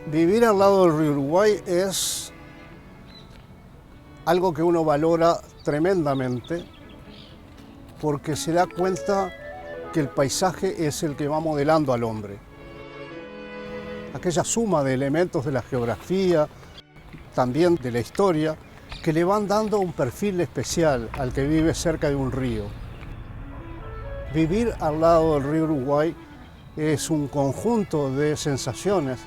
Vivir al lado del río Uruguay es algo que uno valora tremendamente porque se da cuenta que el paisaje es el que va modelando al hombre. Aquella suma de elementos de la geografía, también de la historia, que le van dando un perfil especial al que vive cerca de un río. Vivir al lado del río Uruguay es un conjunto de sensaciones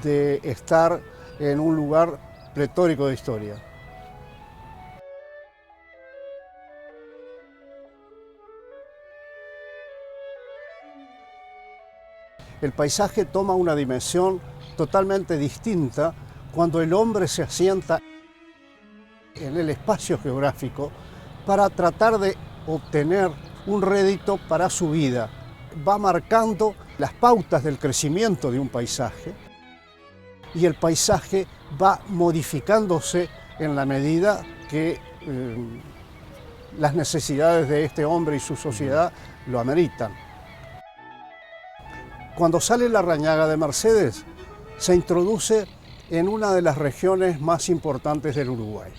de estar en un lugar pletórico de historia. El paisaje toma una dimensión totalmente distinta cuando el hombre se asienta en el espacio geográfico para tratar de obtener un rédito para su vida. Va marcando las pautas del crecimiento de un paisaje y el paisaje va modificándose en la medida que las necesidades de este hombre y su sociedad lo ameritan. Cuando sale la Rañaga de Mercedes, se introduce en una de las regiones más importantes del Uruguay.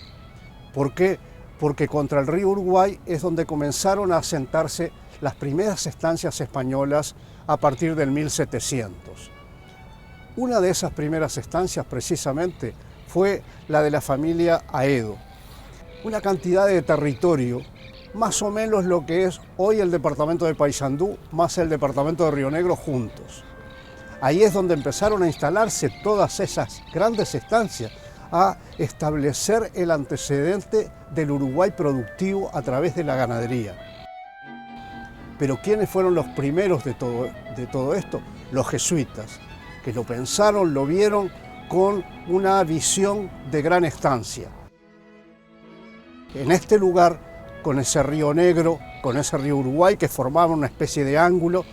¿Por qué? Porque contra el río Uruguay es donde comenzaron a asentarse las primeras estancias españolas a partir del 1700. Una de esas primeras estancias precisamente fue la de la familia Aedo. Una cantidad de territorio, más o menos lo que es hoy el departamento de Paysandú más el departamento de Río Negro juntos. Ahí es donde empezaron a instalarse todas esas grandes estancias, a establecer el antecedente del Uruguay productivo a través de la ganadería. Pero ¿quiénes fueron los primeros de todo esto? Los jesuitas, que lo pensaron, lo vieron con una visión de gran estancia. En este lugar, con ese río Negro, con ese río Uruguay que formaba una especie de ángulo,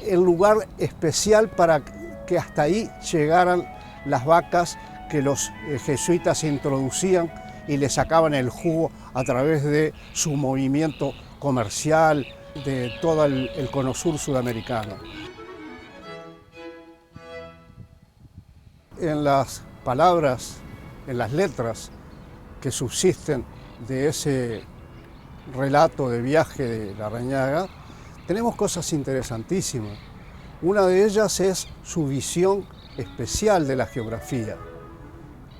el lugar especial para que hasta ahí llegaran las vacas que los jesuitas introducían y le sacaban el jugo a través de su movimiento comercial de todo el cono sur sudamericano. En las palabras, en las letras que subsisten de ese relato de viaje de la Rañaga, tenemos cosas interesantísimas. Una de ellas es su visión especial de la geografía.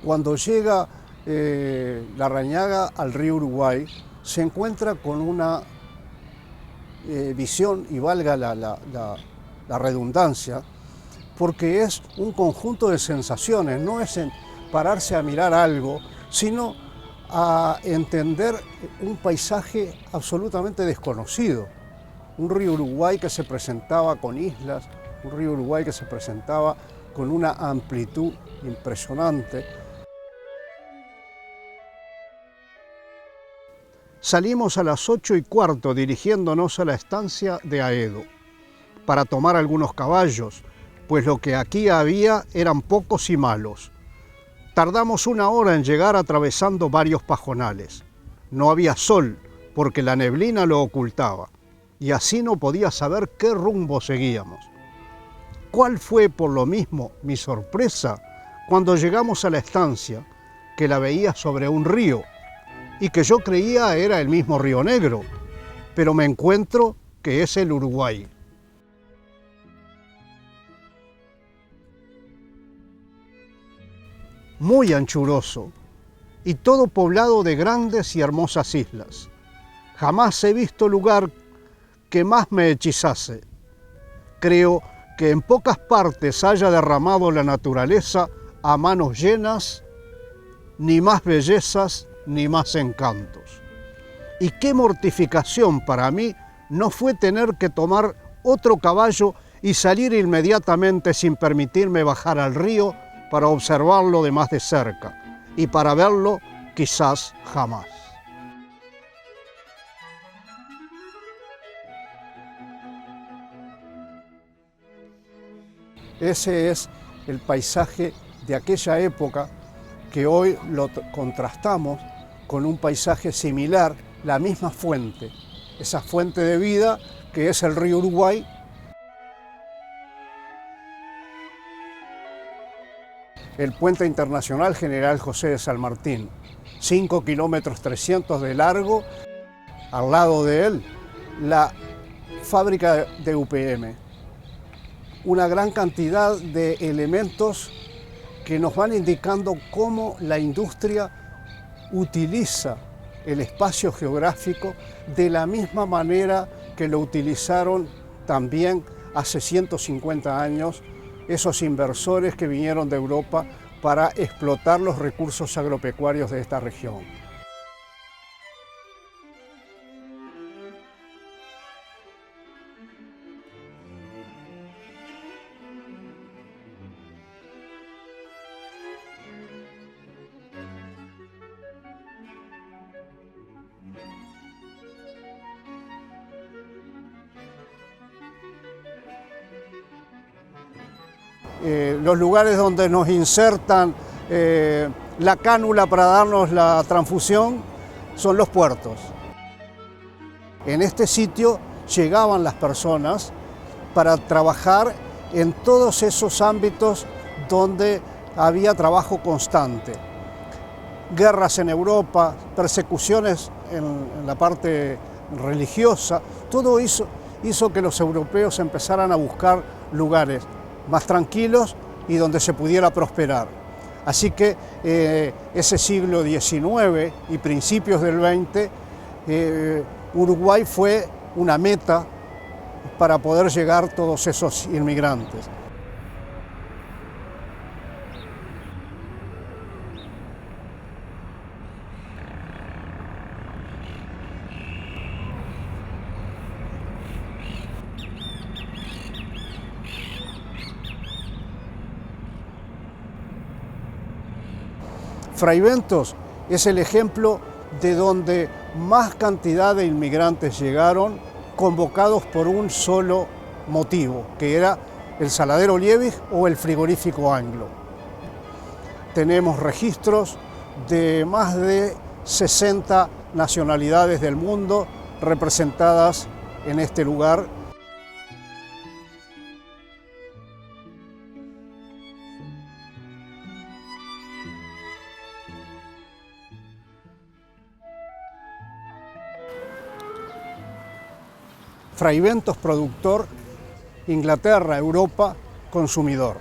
Cuando llega la Rañaga al río Uruguay, se encuentra con una visión, y valga la redundancia, porque es un conjunto de sensaciones, no es pararse a mirar algo, sino a entender un paisaje absolutamente desconocido. Un río Uruguay que se presentaba con islas, un río Uruguay que se presentaba con una amplitud impresionante. Salimos a las 8:15 dirigiéndonos a la estancia de Aedo para tomar algunos caballos, pues lo que aquí había eran pocos y malos. Tardamos 1 hora en llegar atravesando varios pajonales. No había sol porque la neblina lo ocultaba y así no podía saber qué rumbo seguíamos. ¿Cuál fue por lo mismo mi sorpresa cuando llegamos a la estancia, que la veía sobre un río y que yo creía era el mismo Río Negro, pero me encuentro que es el Uruguay? Muy anchuroso y todo poblado de grandes y hermosas islas. Jamás he visto lugar que más me hechizase. Creo que en pocas partes haya derramado la naturaleza a manos llenas ni más bellezas ni más encantos. Y qué mortificación para mí no fue tener que tomar otro caballo y salir inmediatamente sin permitirme bajar al río para observarlo de más de cerca y para verlo quizás jamás. Ese es el paisaje de aquella época que hoy lo contrastamos con un paisaje similar, la misma fuente, esa fuente de vida que es el río Uruguay el puente internacional General José de San Martín, 5 kilómetros 300 de largo, al lado de él la fábrica de UPM. Una gran cantidad de elementos que nos van indicando cómo la industria utiliza el espacio geográfico de la misma manera que lo utilizaron también hace 150 años esos inversores que vinieron de Europa para explotar los recursos agropecuarios de esta región. Los lugares donde nos insertan la cánula para darnos la transfusión son los puertos. En este sitio llegaban las personas para trabajar en todos esos ámbitos donde había trabajo constante. Guerras en Europa, persecuciones en la parte religiosa, todo hizo que los europeos empezaran a buscar lugares más tranquilos y donde se pudiera prosperar. Así que ese siglo XIX y principios del XX, Uruguay fue una meta para poder llegar todos esos inmigrantes. Fraiventos es el ejemplo de donde más cantidad de inmigrantes llegaron convocados por un solo motivo, que era el saladero Liebig o el frigorífico Anglo. Tenemos registros de más de 60 nacionalidades del mundo representadas en este lugar. Fraiventos productor, Inglaterra, Europa consumidor.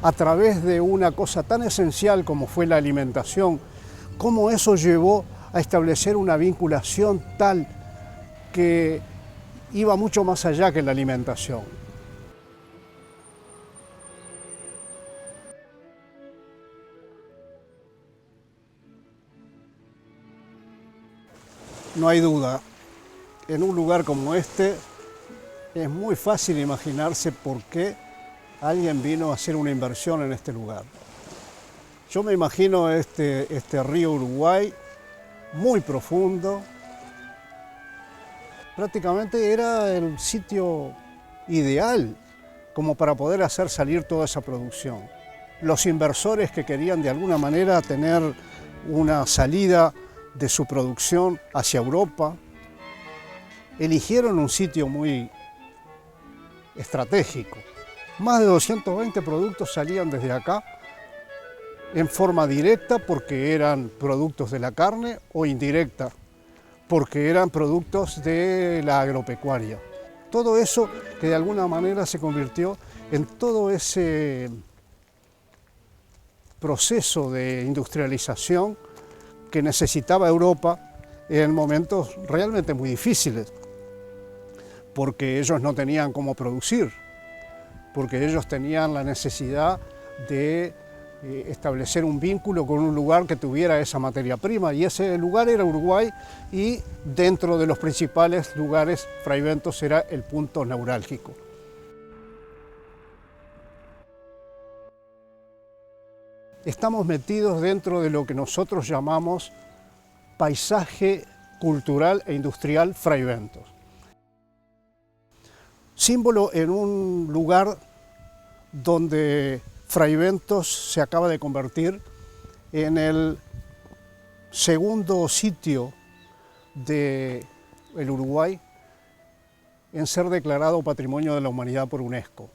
A través de una cosa tan esencial como fue la alimentación, cómo eso llevó a establecer una vinculación tal que iba mucho más allá que la alimentación. No hay duda, en un lugar como este, es muy fácil imaginarse por qué alguien vino a hacer una inversión en este lugar. Yo me imagino este río Uruguay muy profundo. Prácticamente era el sitio ideal como para poder hacer salir toda esa producción. Los inversores que querían de alguna manera tener una salida de su producción hacia Europa, eligieron un sitio muy estratégico. Más de 220 productos salían desde acá en forma directa porque eran productos de la carne o indirecta porque eran productos de la agropecuaria. Todo eso que de alguna manera se convirtió en todo ese proceso de industrialización que necesitaba Europa en momentos realmente muy difíciles, porque ellos no tenían cómo producir, porque ellos tenían la necesidad de establecer un vínculo con un lugar que tuviera esa materia prima, y ese lugar era Uruguay, y dentro de los principales lugares, Fraiventos era el punto neurálgico. Estamos metidos dentro de lo que nosotros llamamos paisaje cultural e industrial Fraiventos. Símbolo en un lugar donde Fraiventos se acaba de convertir en el segundo sitio del Uruguay en ser declarado Patrimonio de la Humanidad por UNESCO.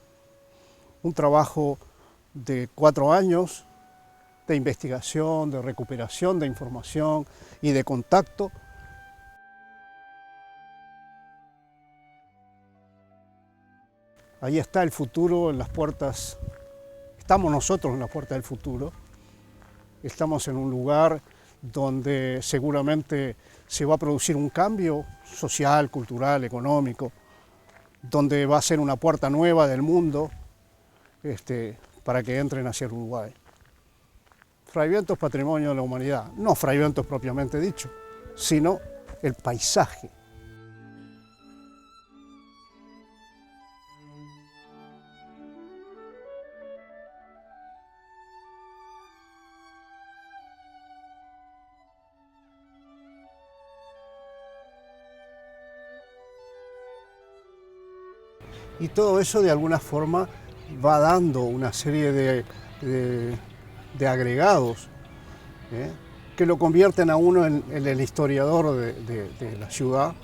Un trabajo de 4 años de investigación, de recuperación de información y de contacto. Ahí está el futuro en las puertas, estamos nosotros en las puertas del futuro, estamos en un lugar donde seguramente se va a producir un cambio social, cultural, económico, donde va a ser una puerta nueva del mundo para que entren hacia el Uruguay. Fraiviento es patrimonio de la humanidad, no Fraiviento propiamente dicho, sino el paisaje. Y todo eso de alguna forma va dando una serie de agregados que lo convierten a uno en el historiador de la ciudad.